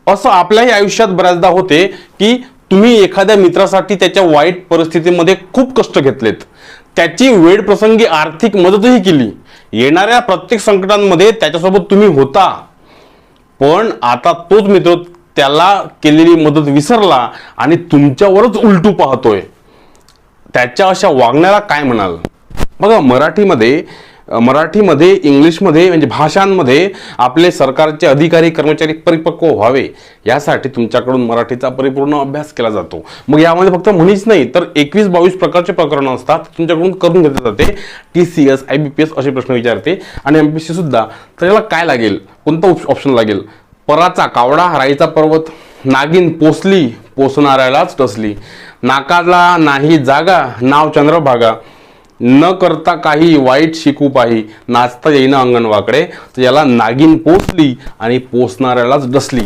असं आपल्याही आयुष्यात बऱ्याचदा होते की तुम्ही एखाद्या मित्रासाठी त्याच्या वाईट परिस्थितीमध्ये खूप कष्ट घेतलेत, त्याची वेळ प्रसंगी आर्थिक मदतही केली, येणाऱ्या प्रत्येक संकटांमध्ये त्याच्यासोबत तुम्ही होता, पण आता तोच मित्र त्याला केलेली मदत विसरला आणि तुमच्यावरच उलटू पाहतोय. त्याच्या अशा वागण्याला काय म्हणाल? बघा, मराठीमध्ये इंग्लिशमध्ये म्हणजे भाषांमध्ये आपले सरकारचे अधिकारी कर्मचारी परिपक्व व्हावे यासाठी तुमच्याकडून मराठीचा परिपूर्ण अभ्यास केला जातो. मग यामध्ये फक्त म्हणीच नाही तर 21-22 प्रकारचे प्रकरण असतात, तुमच्याकडून करून घेतले जाते. TCS, IBPS असे प्रश्न विचारते आणि MPSC सुद्धा. तर याला काय लागेल, कोणता ऑप्शन लागेल? पराचा कावडा, राईचा पर्वत, नागिन पोसली, पोसणाऱ्यालाच टसली, नाकाला नाही जागा, नाव चंद्रभागा, न करता काही वाईट शिकू पाही, नाचता येईना अंगण वाकडे. तर याला नागिन पोसली आणि पोसणाऱ्यालाच डसली.